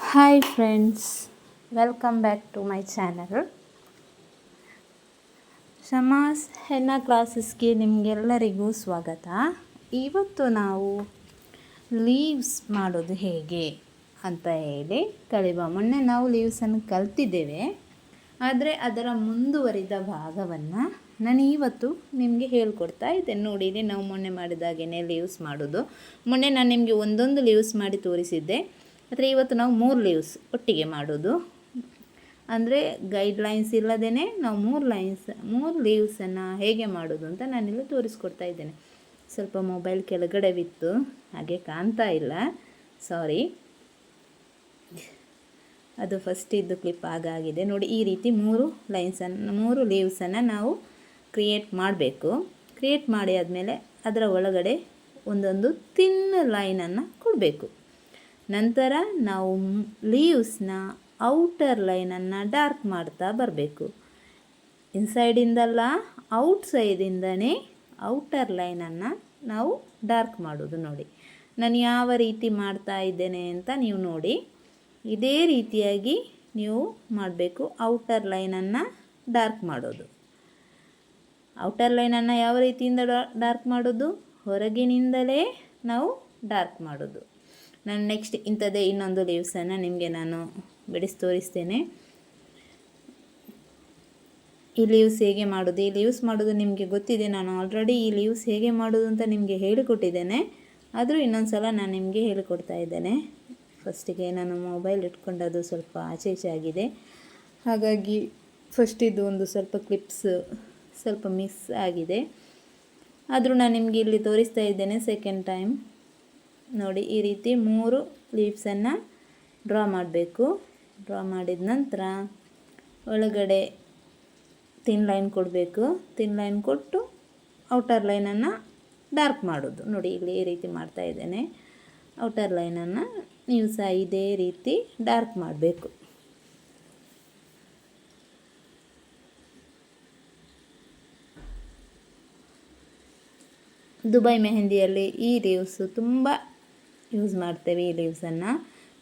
Hi friends, welcome back to my channel. Shama's henna ಕ್ಲಾಸಸ್ಗೆ ನಿಮಗೆಲ್ಲರಿಗೂ ಸ್ವಾಗತ. ಇವತ್ತು ನಾವು ಲೀವ್ಸ್ ಮಾಡೋದು ಹೇಗೆ ಅಂತ ಹೇಳಿ ಕಲಿಯುವ. ಮೊನ್ನೆ ನಾವು ಲೀವ್ಸನ್ನು ಕಲ್ತಿದ್ದೇವೆ, ಆದರೆ ಅದರ ಮುಂದುವರಿದ ಭಾಗವನ್ನು ನಾನು ಇವತ್ತು ನಿಮಗೆ ಹೇಳ್ಕೊಡ್ತಾ ಇದ್ದೇನೆ. ನೋಡಿ, ಇಲ್ಲಿ ನಾವು ಮೊನ್ನೆ ಮಾಡಿದಾಗೇ ಲೀವ್ಸ್ ಮಾಡೋದು. ಮೊನ್ನೆ ನಾನು ನಿಮಗೆ ಒಂದೊಂದು ಲೀವ್ಸ್ ಮಾಡಿ ತೋರಿಸಿದ್ದೆ, ಆದರೆ ಇವತ್ತು ನಾವು 3 ಲೀವ್ಸ್ ಒಟ್ಟಿಗೆ ಮಾಡೋದು. ಅಂದರೆ ಗೈಡ್ಲೈನ್ಸ್ ಇಲ್ಲದೇ ನಾವು 3 ಲೀವ್ಸನ್ನು ಹೇಗೆ ಮಾಡೋದು ಅಂತ ನಾನಿಲ್ಲಿ ತೋರಿಸ್ಕೊಡ್ತಾ ಇದ್ದೇನೆ. ಸ್ವಲ್ಪ ಮೊಬೈಲ್ ಕೆಳಗಡೆ ಬಿತ್ತು, ಹಾಗೆ ಕಾಣ್ತಾ ಇಲ್ಲ, ಸಾರಿ. ಅದು ಫಸ್ಟ್ ಇದ್ದು ಕ್ಲಿಪ್ ಆಗಿದೆ. ನೋಡಿ, ಈ ರೀತಿ 3 ಲೀವ್ಸನ್ನು ನಾವು ಕ್ರಿಯೇಟ್ ಮಾಡಬೇಕು. ಕ್ರಿಯೇಟ್ ಮಾಡಿ ಆದಮೇಲೆ ಅದರ ಒಳಗಡೆ ಒಂದೊಂದು ತಿನ್ ಲೈನನ್ನು ಕೊಡಬೇಕು. ನಂತರ ನಾವು ಲೀವ್ಸ್ನ ಔಟರ್ ಲೈನನ್ನು ಡಾರ್ಕ್ ಮಾಡ್ತಾ ಬರಬೇಕು. ಇನ್ಸೈಡಿಂದಲ್ಲ, ಔಟ್ಸೈದಿಂದನೇ ಔಟರ್ ಲೈನನ್ನು ನಾವು ಡಾರ್ಕ್ ಮಾಡೋದು. ನೋಡಿ, ನಾನು ಯಾವ ರೀತಿ ಮಾಡ್ತಾ ಇದ್ದೇನೆ ಅಂತ ನೀವು ನೋಡಿ. ಇದೇ ರೀತಿಯಾಗಿ ನೀವು ಮಾಡಬೇಕು. ಔಟರ್ ಲೈನನ್ನು ಡಾರ್ಕ್ ಮಾಡೋದು. ಔಟರ್ ಲೈನನ್ನು ಯಾವ ರೀತಿಯಿಂದ ಡಾರ್ಕ್ ಮಾಡೋದು? ಹೊರಗಿನಿಂದಲೇ ನಾವು ಡಾರ್ಕ್ ಮಾಡೋದು. ನಾನು ನೆಕ್ಸ್ಟ್ ಇಂಥದ್ದೇ ಇನ್ನೊಂದು ಲೀವ್ಸನ್ನು ನಿಮಗೆ ನಾನು ಬಿಡಿಸಿ ತೋರಿಸ್ತೇನೆ. ಈ ಲೀವ್ಸ್ ಹೇಗೆ ಮಾಡೋದು? ಈ ಲೀವ್ಸ್ ಮಾಡೋದು ನಿಮಗೆ ಗೊತ್ತಿದೆ. ನಾನು ಆಲ್ರೆಡಿ ಈ ಲೀವ್ಸ್ ಹೇಗೆ ಮಾಡೋದು ಅಂತ ನಿಮಗೆ ಹೇಳಿಕೊಟ್ಟಿದ್ದೇನೆ, ಆದರೂ ಇನ್ನೊಂದು ಸಲ ನಾನು ನಿಮಗೆ ಹೇಳಿಕೊಡ್ತಾ ಇದ್ದೇನೆ. ಫಸ್ಟಿಗೆ ನಾನು ಮೊಬೈಲ್ ಇಟ್ಕೊಂಡದು ಸ್ವಲ್ಪ ಆಚೆ ಈಚೆ ಆಗಿದೆ, ಹಾಗಾಗಿ ಫಸ್ಟಿದ್ದು ಒಂದು ಸ್ವಲ್ಪ ಕ್ಲಿಪ್ಸ್ ಸ್ವಲ್ಪ ಮಿಸ್ ಆಗಿದೆ. ಆದರೂ ನಾನು ನಿಮಗೆ ಇಲ್ಲಿ ತೋರಿಸ್ತಾ ಇದ್ದೇನೆ ಸೆಕೆಂಡ್ ಟೈಮ್. ನೋಡಿ, ಈ ರೀತಿ 3 ಲೀವ್ಸನ್ನು ಡ್ರಾ ಮಾಡಬೇಕು. ಡ್ರಾ ಮಾಡಿದ ನಂತರ ಒಳಗಡೆ ತಿನ್ ಲೈನ್ ಕೊಡಬೇಕು. ತಿನ್ ಲೈನ್ ಕೊಟ್ಟು ಔಟರ್ ಲೈನನ್ನು ಡಾರ್ಕ್ ಮಾಡೋದು. ನೋಡಿ, ಇಲ್ಲಿ ಈ ರೀತಿ ಮಾಡ್ತಾ ಇದ್ದೇನೆ. ಔಟರ್ ಲೈನನ್ನು ನೀವು ಸಹ ಇದೇ ರೀತಿ ಡಾರ್ಕ್ ಮಾಡಬೇಕು. ದುಬೈ ಮೆಹಂದಿಯಲ್ಲಿ ಈ ಲೀವ್ಸು ತುಂಬ ಯೂಸ್ ಮಾಡ್ತೇವೆ. ಈ ಲೀವ್ಸನ್ನು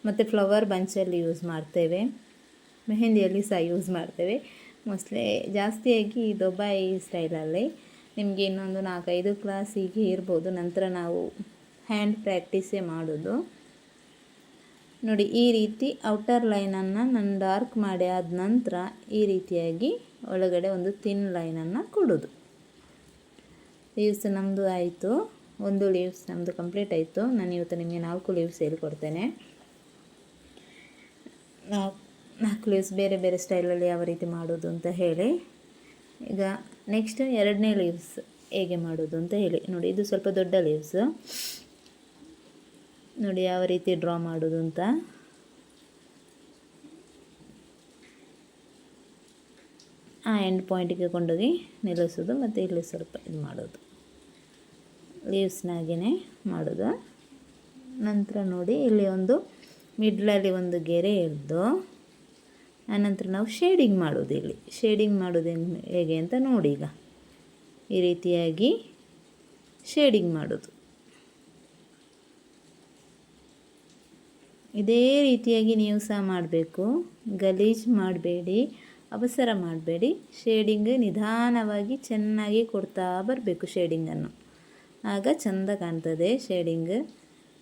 ಮತ್ತು ಫ್ಲವರ್ ಬಂಚಲ್ಲಿ ಯೂಸ್ ಮಾಡ್ತೇವೆ, ಮೆಹಂದಿಯಲ್ಲಿ ಸಹ ಯೂಸ್ ಮಾಡ್ತೇವೆ. ಮೋಸ್ಟ್ಲಿ ಜಾಸ್ತಿಯಾಗಿ ದುಬೈ ಸ್ಟೈಲಲ್ಲಿ. ನಿಮಗೆ ಇನ್ನೊಂದು 4-5 ಕ್ಲಾಸ್ ಹೀಗೆ ಇರ್ಬೋದು. ನಂತರ ನಾವು ಹ್ಯಾಂಡ್ ಪ್ರಾಕ್ಟೀಸೇ ಮಾಡೋದು. ನೋಡಿ, ಈ ರೀತಿ ಔಟರ್ ಲೈನನ್ನು ನಾನು ಡಾರ್ಕ್ ಮಾಡಿ ಆದ ನಂತರ ಈ ರೀತಿಯಾಗಿ ಒಳಗಡೆ ಒಂದು ತಿನ್ ಲೈನನ್ನು ಕೊಡೋದು. ಲೀವ್ಸ್ ನಮ್ಮದು ಆಯಿತು. 1 ಲೀವ್ಸ್ ನಮ್ಮದು ಕಂಪ್ಲೀಟ್ ಆಯಿತು. ನಾನು ಇವತ್ತು ನಿಮಗೆ 4 ಲೀವ್ಸ್ ಹೇಳ್ಕೊಡ್ತೇನೆ. 4 ಲೀವ್ಸ್ ಬೇರೆ ಬೇರೆ ಸ್ಟೈಲಲ್ಲಿ ಯಾವ ರೀತಿ ಮಾಡೋದು ಅಂತ ಹೇಳಿ. ಈಗ ನೆಕ್ಸ್ಟ್ 2ನೇ ಲೀವ್ಸ್ ಹೇಗೆ ಮಾಡೋದು ಅಂತ ಹೇಳಿ. ನೋಡಿ, ಇದು ಸ್ವಲ್ಪ ದೊಡ್ಡ ಲೀವ್ಸ್. ನೋಡಿ ಯಾವ ರೀತಿ ಡ್ರಾ ಮಾಡೋದು ಅಂತ. ಆ ಎಂಡ್ ಪಾಯಿಂಟಿಗೆ ಕೊಂಡೋಗಿ ನಿಲ್ಲಿಸೋದು ಮತ್ತು ಇಲ್ಲಿ ಸ್ವಲ್ಪ ಇದು ಮಾಡೋದು. ಲೀವ್ಸ್ನಾಗೇ ಮಾಡೋದು. ನಂತರ ನೋಡಿ, ಇಲ್ಲಿ ಒಂದು ಮಿಡ್ಲಲ್ಲಿ ಒಂದು ಗೆರೆ ಎಳೆದು ಆನಂತರ ನಾವು ಶೇಡಿಂಗ್ ಮಾಡೋದು. ಇಲ್ಲಿ ಶೇಡಿಂಗ್ ಮಾಡೋದು ಹೇಗೆ ಅಂತ ನೋಡಿ. ಈಗ ಈ ರೀತಿಯಾಗಿ ಶೇಡಿಂಗ್ ಮಾಡೋದು. ಇದೇ ರೀತಿಯಾಗಿ ನೀವು ಸಹ ಮಾಡಬೇಕು. ಗಲೀಜು ಮಾಡಬೇಡಿ, ಅವಸರ ಮಾಡಬೇಡಿ. ಶೇಡಿಂಗ್ ನಿಧಾನವಾಗಿ ಚೆನ್ನಾಗಿ ಕೊಡ್ತಾ ಬರಬೇಕು. ಶೇಡಿಂಗನ್ನು ಆಗ ಚೆಂದ ಕಾಣ್ತದೆ. ಶೇಡಿಂಗ್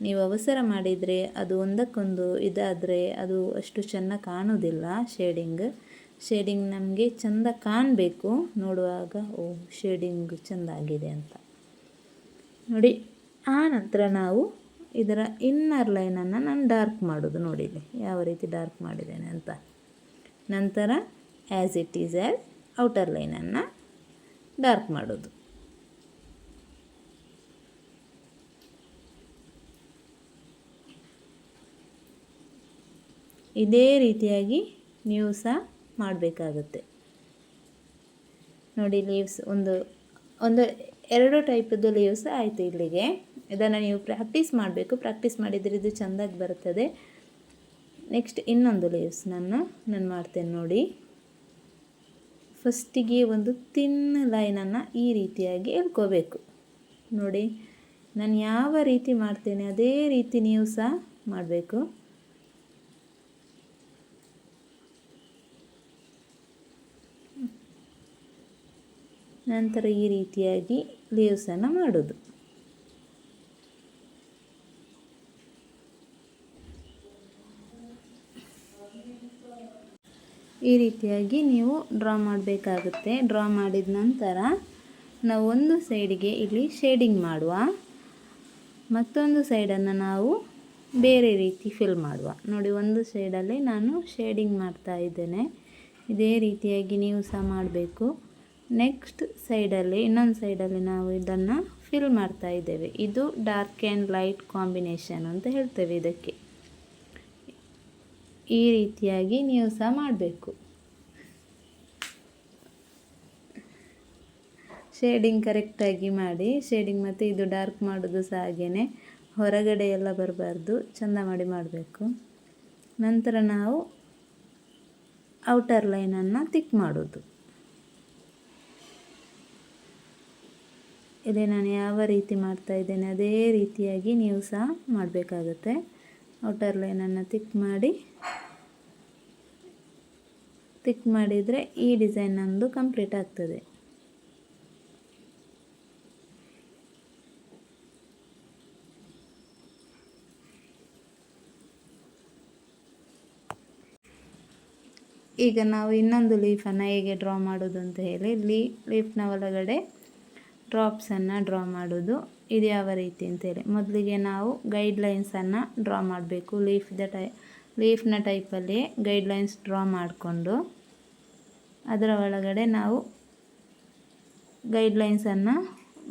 ನೀವು ಅವಸರ ಮಾಡಿದರೆ ಅದು ಒಂದಕ್ಕೊಂದು ಇದಾದರೆ ಅದು ಅಷ್ಟು ಚೆನ್ನಾಗಿ ಕಾಣೋದಿಲ್ಲ. ಶೇಡಿಂಗ್ ನಮಗೆ ಚೆಂದ ಕಾಣಬೇಕು. ನೋಡುವಾಗ ಶೇಡಿಂಗ್ ಚೆಂದ ಆಗಿದೆ ಅಂತ ನೋಡಿ. ಆ ನಂತರ ನಾವು ಇದರ ಇನ್ನರ್ ಲೈನನ್ನು ನಾನು ಡಾರ್ಕ್ ಮಾಡೋದು. ನೋಡಿ ಇಲ್ಲಿ ಯಾವ ರೀತಿ ಡಾರ್ಕ್ ಮಾಡಿದ್ದೇನೆ ಅಂತ. ನಂತರ as it is as outer ಲೈನನ್ನು ಡಾರ್ಕ್ ಮಾಡೋದು. ಇದೇ ರೀತಿಯಾಗಿ ನೀವು ಸಹ ಮಾಡಬೇಕಾಗುತ್ತೆ. ನೋಡಿ, ಲೀವ್ಸ್ ಒಂದು 2 ಟೈಪದ್ದು ಲೀವ್ಸ್ ಆಯಿತು ಇಲ್ಲಿಗೆ. ಇದನ್ನು ನೀವು ಪ್ರಾಕ್ಟೀಸ್ ಮಾಡಬೇಕು. ಪ್ರಾಕ್ಟೀಸ್ ಮಾಡಿದರೆ ಇದು ಚೆಂದಾಗಿ ಬರುತ್ತದೆ. ನೆಕ್ಸ್ಟ್ ಇನ್ನೊಂದು ಲೀವ್ಸ್ ನಾನು ಮಾಡ್ತೇನೆ. ನೋಡಿ, ಫಸ್ಟಿಗೆ ಒಂದು ತಿನ್ ಲೈನನ್ನು ಈ ರೀತಿಯಾಗಿ ಎಳ್ಕೋಬೇಕು. ನೋಡಿ, ನಾನು ಯಾವ ರೀತಿ ಮಾಡ್ತೇನೆ ಅದೇ ರೀತಿ ನೀವು ಸಹ ಮಾಡಬೇಕು. ನಂತರ ಈ ರೀತಿಯಾಗಿ ಲೀವ್ಸನ್ನು ಮಾಡೋದು. ಈ ರೀತಿಯಾಗಿ ನೀವು ಡ್ರಾ ಮಾಡಬೇಕಾಗುತ್ತೆ. ಡ್ರಾ ಮಾಡಿದ ನಂತರ ನಾವು ಒಂದು ಸೈಡಿಗೆ ಇಲ್ಲಿ ಶೇಡಿಂಗ್ ಮಾಡುವ, ಮತ್ತೊಂದು ಸೈಡನ್ನು ನಾವು ಬೇರೆ ರೀತಿ ಫಿಲ್ ಮಾಡುವ. ನೋಡಿ, ಒಂದು ಸೈಡಲ್ಲಿ ನಾನು ಶೇಡಿಂಗ್ ಮಾಡ್ತಾ ಇದ್ದೇನೆ. ಇದೇ ರೀತಿಯಾಗಿ ನೀವು ಸಹ ಮಾಡಬೇಕು. ನೆಕ್ಸ್ಟ್ ಸೈಡಲ್ಲಿ, ಇನ್ನೊಂದು ಸೈಡಲ್ಲಿ ನಾವು ಇದನ್ನು ಫಿಲ್ ಮಾಡ್ತಾ ಇದ್ದೇವೆ. ಇದು ಡಾರ್ಕ್ ಆ್ಯಂಡ್ ಲೈಟ್ ಕಾಂಬಿನೇಷನ್ ಅಂತ ಹೇಳ್ತೇವೆ ಇದಕ್ಕೆ. ಈ ರೀತಿಯಾಗಿ ನೀವು ಸಹ ಮಾಡಬೇಕು. ಶೇಡಿಂಗ್ ಕರೆಕ್ಟಾಗಿ ಮಾಡಿ. ಶೇಡಿಂಗ್ ಮತ್ತು ಇದು ಡಾರ್ಕ್ ಮಾಡೋದು ಸಹ ಹಾಗೆಯೇ, ಹೊರಗಡೆ ಎಲ್ಲ ಬರಬಾರ್ದು, ಚೆಂದ ಮಾಡಿ ಮಾಡಬೇಕು. ನಂತರ ನಾವು ಔಟರ್ ಲೈನನ್ನು ತಿಕ್ ಮಾಡೋದು. ಇಲ್ಲಿ ನಾನು ಯಾವ ರೀತಿ ಮಾಡ್ತಾ ಇದ್ದೇನೆ ಅದೇ ರೀತಿಯಾಗಿ ನೀವು ಸಹ ಮಾಡಬೇಕಾಗುತ್ತೆ. ಔಟರ್ ಲೈನನ್ನು ತಿಕ್ ಮಾಡಿದರೆ ಈ ಡಿಸೈನ್ ನಮ್ಮದು ಕಂಪ್ಲೀಟ್ ಆಗ್ತದೆ. ಈಗ ನಾವು ಇನ್ನೊಂದು ಲೀಫನ್ನು ಹೇಗೆ ಡ್ರಾ ಮಾಡೋದು ಅಂತ ಹೇಳಿ, ಲೀಫ್ನ ಒಳಗಡೆ ಡ್ರಾಪ್ಸನ್ನು ಡ್ರಾ ಮಾಡೋದು. ಇದು ಯಾವ ರೀತಿ ಅಂತೇಳಿ, ಮೊದಲಿಗೆ ನಾವು ಗೈಡ್ಲೈನ್ಸನ್ನು ಡ್ರಾ ಮಾಡಬೇಕು. ಲೀಫ್ನ ಟೈಪಲ್ಲಿ ಗೈಡ್ಲೈನ್ಸ್ ಡ್ರಾ ಮಾಡಿಕೊಂಡು ಅದರ ಒಳಗಡೆ ನಾವು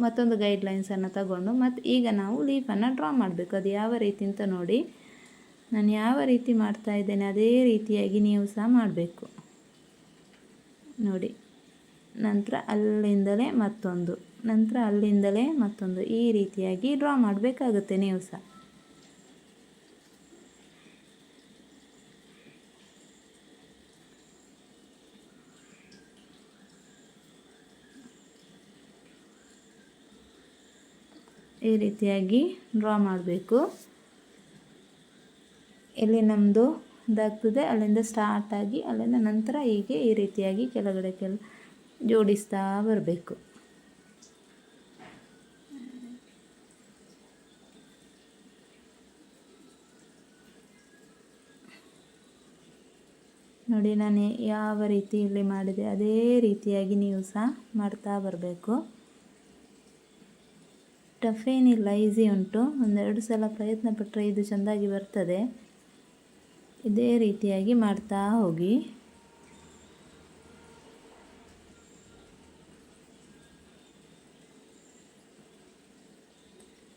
ಮತ್ತೊಂದು ಗೈಡ್ಲೈನ್ಸನ್ನು ತಗೊಂಡು ಮತ್ತು ಈಗ ನಾವು ಲೀಫನ್ನು ಡ್ರಾ ಮಾಡಬೇಕು. ಅದು ಯಾವ ರೀತಿ ಅಂತ ನೋಡಿ. ನಾನು ಯಾವ ರೀತಿ ಮಾಡ್ತಾ ಇದ್ದೇನೆ ಅದೇ ರೀತಿಯಾಗಿ ನೀವು ಸಹ ಮಾಡಬೇಕು. ನೋಡಿ, ನಂತರ ಅಲ್ಲಿಂದಲೇ ಮತ್ತೊಂದು, ನಂತರ ಅಲ್ಲಿಂದಲೇ ಮತ್ತೊಂದು, ಈ ರೀತಿಯಾಗಿ ಡ್ರಾ ಮಾಡಬೇಕಾಗುತ್ತೆ ನೀವು ಸಹ. ಈ ರೀತಿಯಾಗಿ ಡ್ರಾ ಮಾಡಬೇಕು. ಎಲ್ಲಿ ನಮ್ಮದು ಇದಾಗ್ತದೆ ಅಲ್ಲಿಂದ ಸ್ಟಾರ್ಟ್ ಆಗಿ ಅಲ್ಲಿಂದ ನಂತರ ಹೀಗೆ ಈ ರೀತಿಯಾಗಿ ಕೆಳಗಡೆ ಜೋಡಿಸ್ತಾ ಬರಬೇಕು. ನೋಡಿ, ನಾನು ಯಾವ ರೀತಿ ಇಲ್ಲಿ ಮಾಡಿದೆ ಅದೇ ರೀತಿಯಾಗಿ ನೀವು ಸಹ ಮಾಡ್ತಾ ಬರಬೇಕು. ಟಫ್ ಏನಿಲ್ಲ, ಈಸಿ ಉಂಟು. ಒಂದೆರಡು ಸಲ ಪ್ರಯತ್ನ ಪಟ್ಟರೆ ಇದು ಚೆಂದಾಗಿ ಬರ್ತದೆ. ಇದೇ ರೀತಿಯಾಗಿ ಮಾಡ್ತಾ ಹೋಗಿ.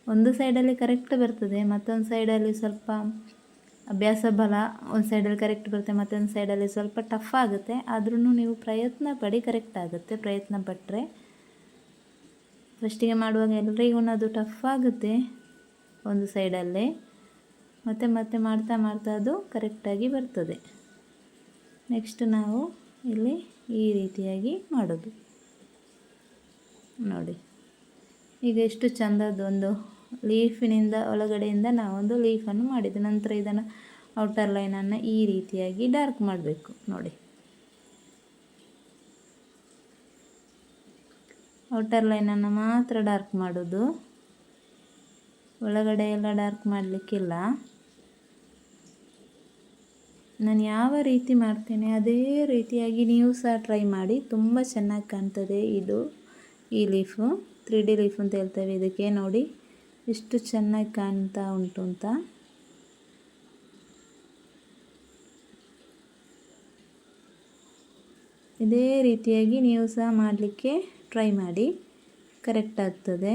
ಒಂದು ಸೈಡಲ್ಲಿ ಕರೆಕ್ಟ್ ಬರ್ತದೆ, ಮತ್ತೊಂದು ಸೈಡಲ್ಲಿ ಸ್ವಲ್ಪ ಅಭ್ಯಾಸ ಬಲ. ಒಂದು ಸೈಡಲ್ಲಿ ಕರೆಕ್ಟ್ ಬರುತ್ತೆ, ಮತ್ತೊಂದು ಸೈಡಲ್ಲಿ ಸ್ವಲ್ಪ ಟಫ್ ಆಗುತ್ತೆ. ಆದ್ರೂ ನೀವು ಪ್ರಯತ್ನ ಪಡಿ, ಕರೆಕ್ಟ್ ಆಗುತ್ತೆ ಪ್ರಯತ್ನ ಪಟ್ಟರೆ. ಫಸ್ಟಿಗೆ ಮಾಡುವಾಗ ಎಲ್ರಿಗೂ ಅದು ಟಫ್ ಆಗುತ್ತೆ ಒಂದು ಸೈಡಲ್ಲೇ. ಮತ್ತೆ ಮತ್ತೆ ಮಾಡ್ತಾ ಮಾಡ್ತಾ ಅದು ಕರೆಕ್ಟಾಗಿ ಬರ್ತದೆ. ನೆಕ್ಸ್ಟ್ ನಾವು ಇಲ್ಲಿ ಈ ರೀತಿಯಾಗಿ ಮಾಡೋದು. ನೋಡಿ, ಈಗ ಎಷ್ಟು ಚೆಂದದೊಂದು ಲೀಫಿನಿಂದ ಒಳಗಡೆಯಿಂದ ನಾವೊಂದು ಲೀಫನ್ನು ಮಾಡಿದ್ದು. ನಂತರ ಇದನ್ನು ಔಟರ್ ಲೈನನ್ನು ಈ ರೀತಿಯಾಗಿ ಡಾರ್ಕ್ ಮಾಡಬೇಕು. ನೋಡಿ, ಔಟರ್ ಲೈನನ್ನು ಮಾತ್ರ ಡಾರ್ಕ್ ಮಾಡೋದು, ಒಳಗಡೆ ಎಲ್ಲ ಡಾರ್ಕ್ ಮಾಡಲಿಕ್ಕಿಲ್ಲ. ನಾನು ಯಾವ ರೀತಿ ಮಾಡ್ತೇನೆ ಅದೇ ರೀತಿಯಾಗಿ ನೀವು ಸಹ ಟ್ರೈ ಮಾಡಿ. ತುಂಬ ಚೆನ್ನಾಗಿ ಕಾಣ್ತದೆ ಈ ಲೀಫು. 3D ಲೀಫ್ ಅಂತ ಹೇಳ್ತೇವೆ ಇದಕ್ಕೆ. ನೋಡಿ ಎಷ್ಟು ಚೆನ್ನಾಗಿ ಕಾಣ್ತಾ ಉಂಟು ಅಂತ. ಇದೇ ರೀತಿಯಾಗಿ ನೀವು ಸಹ ಮಾಡಲಿಕ್ಕೆ ಟ್ರೈ ಮಾಡಿ, ಕರೆಕ್ಟ್ ಆಗ್ತದೆ.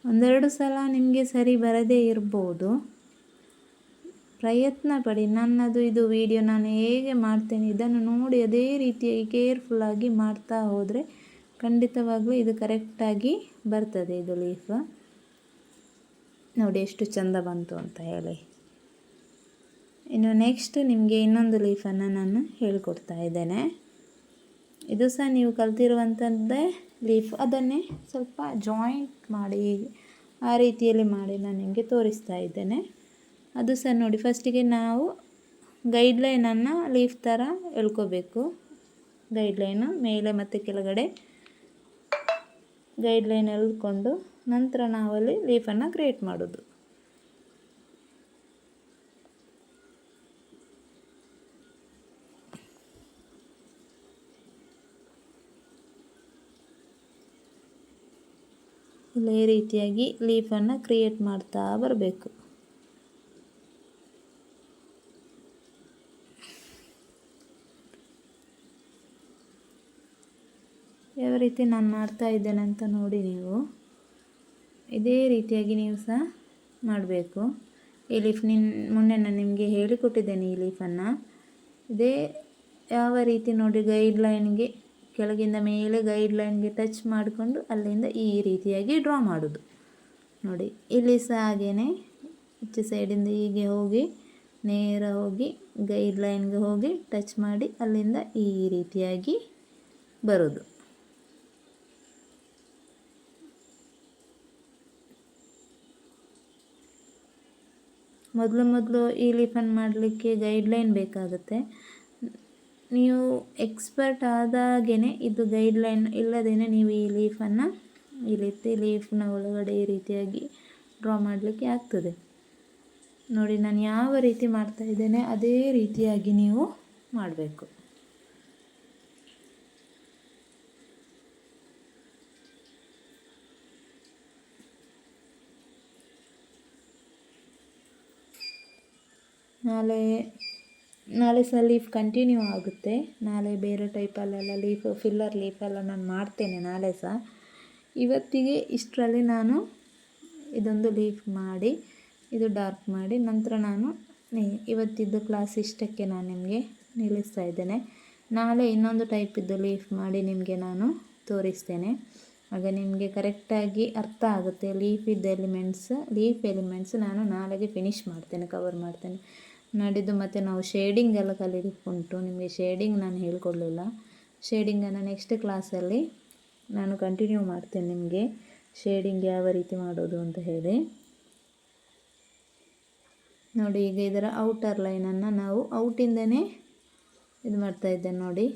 ಒಂದೆರಡು ಸಲ ನಿಮಗೆ ಸರಿ ಬರದೇ ಇರ್ಬೋದು, ಪ್ರಯತ್ನ ಪಡಿ. ನನ್ನದು ಇದು ವಿಡಿಯೋ ನಾನು ಹೇಗೆ ಮಾಡ್ತೇನೆ ಇದನ್ನು ನೋಡಿ ಅದೇ ರೀತಿಯಾಗಿ ಕೇರ್ಫುಲ್ಲಾಗಿ ಮಾಡ್ತಾ ಹೋದರೆ ಖಂಡಿತವಾಗ್ಲೂ ಇದು ಕರೆಕ್ಟಾಗಿ ಬರ್ತದೆ ಇದು ಲೀಫ್. ನೋಡಿ ಎಷ್ಟು ಚೆಂದ ಬಂತು ಅಂತ ಹೇಳಿ. ಇನ್ನು ನೆಕ್ಸ್ಟ್ ನಿಮಗೆ ಇನ್ನೊಂದು ಲೀಫನ್ನು ನಾನು ಹೇಳಿಕೊಡ್ತಾ ಇದ್ದೇನೆ. ಇದು ಸಹ ನೀವು ಕಲ್ತಿರುವಂಥದ್ದೇ ಲೀಫ್. ಅದನ್ನೇ ಸ್ವಲ್ಪ ಜಾಯಿಂಟ್ ಮಾಡಿ ಆ ರೀತಿಯಲ್ಲಿ ಮಾಡಿ ನಾನು ನಿಮಗೆ ತೋರಿಸ್ತಾ ಇದ್ದೇನೆ. ಅದು ಸಹ ನೋಡಿ, ಫಸ್ಟಿಗೆ ನಾವು ಗೈಡ್ಲೈನನ್ನು ಲೀಫ್ ಥರ ಎಳ್ಕೋಬೇಕು. ಗೈಡ್ಲೈನು ಮೇಲೆ ಮತ್ತು ಕೆಳಗಡೆ ಗೈಡ್ಲೈನ್ ಎಳೆದುಕೊಂಡು ನಂತರ ನಾವಲ್ಲಿ ಲೀಫನ್ನು ಕ್ರಿಯೇಟ್ ಮಾಡೋದು. ಈ ರೀತಿಯಾಗಿ ಲೀಫನ್ನು ಕ್ರಿಯೇಟ್ ಮಾಡ್ತಾ ಬರಬೇಕು. ಯಾವ ರೀತಿ ನಾನು ಮಾಡ್ತಾ ಇದ್ದೇನೆ ಅಂತ ನೋಡಿ ನೀವು ಇದೇ ರೀತಿಯಾಗಿ ನೀವು ಸಹ ಮಾಡಬೇಕು. ಈ ಲೀಫ್ ಮೊನ್ನೆ ನಾನು ನಿಮಗೆ ಹೇಳಿಕೊಟ್ಟಿದ್ದೇನೆ. ಈ ಲೀಫನ್ನು ಇದೇ ಯಾವ ರೀತಿ ನೋಡಿ ಗೈಡ್ಲೈನ್ಗೆ ಕೆಳಗಿಂದ ಮೇಲೆ ಗೈಡ್ಲೈನ್ಗೆ ಟಚ್ ಮಾಡಿಕೊಂಡು ಅಲ್ಲಿಂದ ಈ ರೀತಿಯಾಗಿ ಡ್ರಾ ಮಾಡೋದು. ನೋಡಿ ಇಲ್ಲಿ ಸಹ ಹಾಗೇ ಈಚೆ ಸೈಡಿಂದ ಹೀಗೆ ಹೋಗಿ ನೇರ ಹೋಗಿ ಗೈಡ್ಲೈನ್ಗೆ ಹೋಗಿ ಟಚ್ ಮಾಡಿ ಅಲ್ಲಿಂದ ಈ ರೀತಿಯಾಗಿ ಬರೋದು. ಮೊದಲು ಈ ಲೀಫನ್ನು ಮಾಡಲಿಕ್ಕೆ ಗೈಡ್ಲೈನ್ ಬೇಕಾಗುತ್ತೆ. ನೀವು ಎಕ್ಸ್ಪರ್ಟ್ ಆದಾಗೇ ಇದು ಗೈಡ್ಲೈನ್ ಇಲ್ಲದೇ ನೀವು ಈ ಲೀಫನ್ನು ಈ ರೀತಿ ಲೀಫ್ನ ಒಳಗಡೆ ಈ ರೀತಿಯಾಗಿ ಡ್ರಾ ಮಾಡಲಿಕ್ಕೆ ಆಗ್ತದೆ. ನೋಡಿ ನಾನು ಯಾವ ರೀತಿ ಮಾಡ್ತಾ ಇದ್ದೇನೆ ಅದೇ ರೀತಿಯಾಗಿ ನೀವು ಮಾಡಬೇಕು. ನಾಳೆ ಸಹ ಲೀಫ್ ಕಂಟಿನ್ಯೂ ಆಗುತ್ತೆ. ನಾಳೆ ಬೇರೆ ಟೈಪಲ್ಲೆಲ್ಲ ಫಿಲ್ಲರ್ ಲೀಫೆಲ್ಲ ನಾನು ಮಾಡ್ತೇನೆ ನಾಳೆ ಸಹ. ಇವತ್ತಿಗೆ ಇಷ್ಟರಲ್ಲಿ ನಾನು ಇದೊಂದು ಲೀಫ್ ಮಾಡಿ ಇದು ಡಾರ್ಕ್ ಮಾಡಿ ನಂತರ ನಾನು ಇವತ್ತಿದ್ದು ಕ್ಲಾಸ್ ಇಷ್ಟಕ್ಕೆ ನಾನು ನಿಮಗೆ ನಿಲ್ಲಿಸ್ತಾ ಇದ್ದೇನೆ. ನಾಳೆ ಇನ್ನೊಂದು ಟೈಪಿದ್ದು ಲೀಫ್ ಮಾಡಿ ನಿಮಗೆ ನಾನು ತೋರಿಸ್ತೇನೆ. ಆಗ ನಿಮಗೆ ಕರೆಕ್ಟಾಗಿ ಅರ್ಥ ಆಗುತ್ತೆ. ಲೀಫ್ ಎಲಿಮೆಂಟ್ಸ್ ನಾನು ನಾಳೆಗೆ ಫಿನಿಷ್ ಮಾಡ್ತೇನೆ, ಕವರ್ ಮಾಡ್ತೇನೆ. ನಾಡಿದ್ದು ಮತ್ತು ನಾವು ಶೇಡಿಂಗ್ ಎಲ್ಲ ಕಲಿಲಿಕ್ಕೆ ಉಂಟು. ನಿಮಗೆ ಶೇಡಿಂಗ್ ನಾನು ಹೇಳ್ಕೊಡ್ಲಿಲ್ಲ. ಶೇಡಿಂಗನ್ನು ನೆಕ್ಸ್ಟ್ ಕ್ಲಾಸಲ್ಲಿ ನಾನು ಕಂಟಿನ್ಯೂ ಮಾಡ್ತೇನೆ ನಿಮಗೆ ಶೇಡಿಂಗ್ ಯಾವ ರೀತಿ ಮಾಡೋದು ಅಂತ ಹೇಳಿ. ನೋಡಿ ಈಗ ಇದರ ಔಟರ್ ಲೈನನ್ನು ನಾವು ಔಟಿಂದನೇ ಇದು ಮಾಡ್ತಾಯಿದ್ದೇನೆ. ನೋಡಿ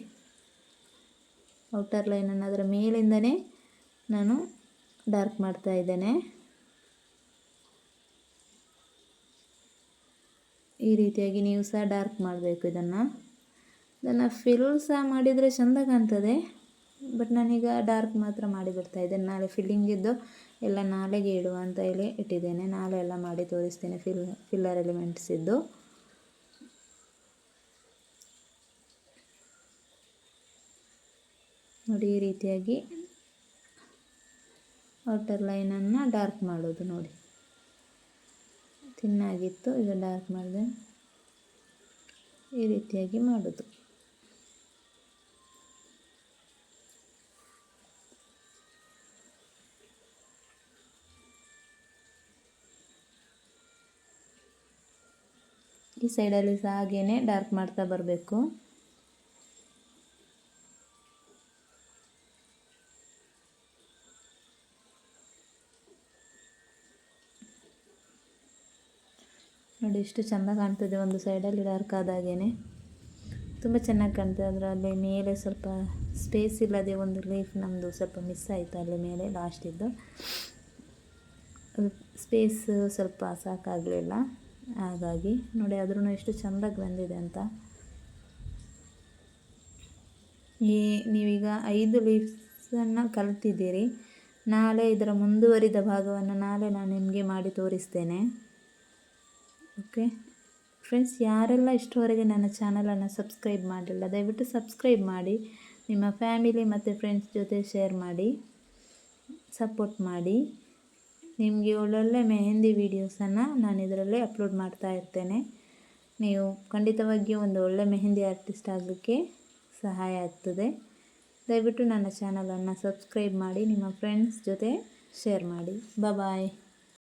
ಔಟರ್ ಲೈನನ್ನು ಅದರ ಮೇಲಿಂದನೇ ನಾನು ಡಾರ್ಕ್ ಮಾಡ್ತಾ ಇದ್ದೇನೆ. ಈ ರೀತಿಯಾಗಿ ನೀವು ಸಹ ಡಾರ್ಕ್ ಮಾಡಬೇಕು. ಇದನ್ನು ಫಿಲ್ ಸಹ ಮಾಡಿದರೆ ಚೆಂದ ಕಾಣ್ತದೆ. ಬಟ್ ನಾನೀಗ ಡಾರ್ಕ್ ಮಾತ್ರ ಮಾಡಿ ಬಿಡ್ತಾ ಇದ್ದೇನೆ. ನಾಳೆ ಫಿಲ್ಲಿಂಗಿದ್ದು ಎಲ್ಲ ನಾಳೆಗೆ ಇಡುವ ಅಂತ ಹೇಳಿ ಇಟ್ಟಿದ್ದೇನೆ. ನಾಳೆ ಎಲ್ಲ ಮಾಡಿ ತೋರಿಸ್ತೇನೆ ಫಿಲ್ಲರ್ ಎಲಿಮೆಂಟ್ಸ್ ಇದ್ದು. ನೋಡಿ ಈ ರೀತಿಯಾಗಿ ಔಟರ್ ಲೈನನ್ನು ಡಾರ್ಕ್ ಮಾಡೋದು. ನೋಡಿ ತಿನ್ನಾಗಿತ್ತು, ಈಗ ಡಾರ್ಕ್ ಮಾಡಿದೆ. ಈ ರೀತಿಯಾಗಿ ಮಾಡೋದು. ಈ ಸೈಡಲ್ಲಿ ಸಹ ಹಾಗೇ ಡಾರ್ಕ್ ಮಾಡ್ತಾ ಬರಬೇಕು. ನೋಡಿ ಎಷ್ಟು ಚೆಂದ ಕಾಣ್ತದೆ. ಒಂದು ಸೈಡಲ್ಲಿ ಡಾರ್ಕ್ ಆದಾಗೇ ತುಂಬ ಚೆನ್ನಾಗಿ ಕಾಣ್ತದೆ. ಅದರಲ್ಲಿ ಮೇಲೆ ಸ್ವಲ್ಪ ಸ್ಪೇಸ್ ಇಲ್ಲದೆ ಒಂದು ಲೀಫ್ ನಮ್ಮದು ಸ್ವಲ್ಪ ಮಿಸ್ ಆಯಿತು ಅಲ್ಲಿ ಮೇಲೆ ಲಾಸ್ಟಿದ್ದು. ಸ್ಪೇಸ್ ಸ್ವಲ್ಪ ಸಾಕಾಗಲಿಲ್ಲ, ಹಾಗಾಗಿ ನೋಡಿ ಆದ್ರೂ ಎಷ್ಟು ಚೆಂದಾಗಿ ಬಂದಿದೆ ಅಂತ. ನೀವೀಗ 5 ಲೀವ್ಸನ್ನು ಕಲಿತಿದ್ದೀರಿ. ನಾಳೆ ಇದರ ಮುಂದುವರಿದ ಭಾಗವನ್ನು ನಾಳೆ ನಾನು ನಿಮಗೆ ಮಾಡಿ ತೋರಿಸ್ತೇನೆ. ಓಕೆ ಫ್ರೆಂಡ್ಸ್, ಯಾರೆಲ್ಲ ಇಷ್ಟವರೆಗೆ ನನ್ನ ಚಾನಲನ್ನು ಸಬ್ಸ್ಕ್ರೈಬ್ ಮಾಡಿಲ್ಲ ದಯವಿಟ್ಟು ಸಬ್ಸ್ಕ್ರೈಬ್ ಮಾಡಿ. ನಿಮ್ಮ ಫ್ಯಾಮಿಲಿ ಮತ್ತು ಫ್ರೆಂಡ್ಸ್ ಜೊತೆ ಶೇರ್ ಮಾಡಿ, ಸಪೋರ್ಟ್ ಮಾಡಿ. ನಿಮಗೆ ಒಳ್ಳೊಳ್ಳೆ ಮೆಹಂದಿ ವೀಡಿಯೋಸನ್ನು ನಾನು ಇದರಲ್ಲಿ ಅಪ್ಲೋಡ್ ಮಾಡ್ತಾ ಇರ್ತೇನೆ. ನೀವು ಖಂಡಿತವಾಗಿಯೂ ಒಂದು ಒಳ್ಳೆ ಮೆಹಂದಿ ಆರ್ಟಿಸ್ಟ್ ಆಗಲಿಕ್ಕೆ ಸಹಾಯ ಆಗ್ತದೆ. ದಯವಿಟ್ಟು ನನ್ನ ಚಾನಲನ್ನು ಸಬ್ಸ್ಕ್ರೈಬ್ ಮಾಡಿ, ನಿಮ್ಮ ಫ್ರೆಂಡ್ಸ್ ಜೊತೆ ಶೇರ್ ಮಾಡಿ. ಬಾಯ್.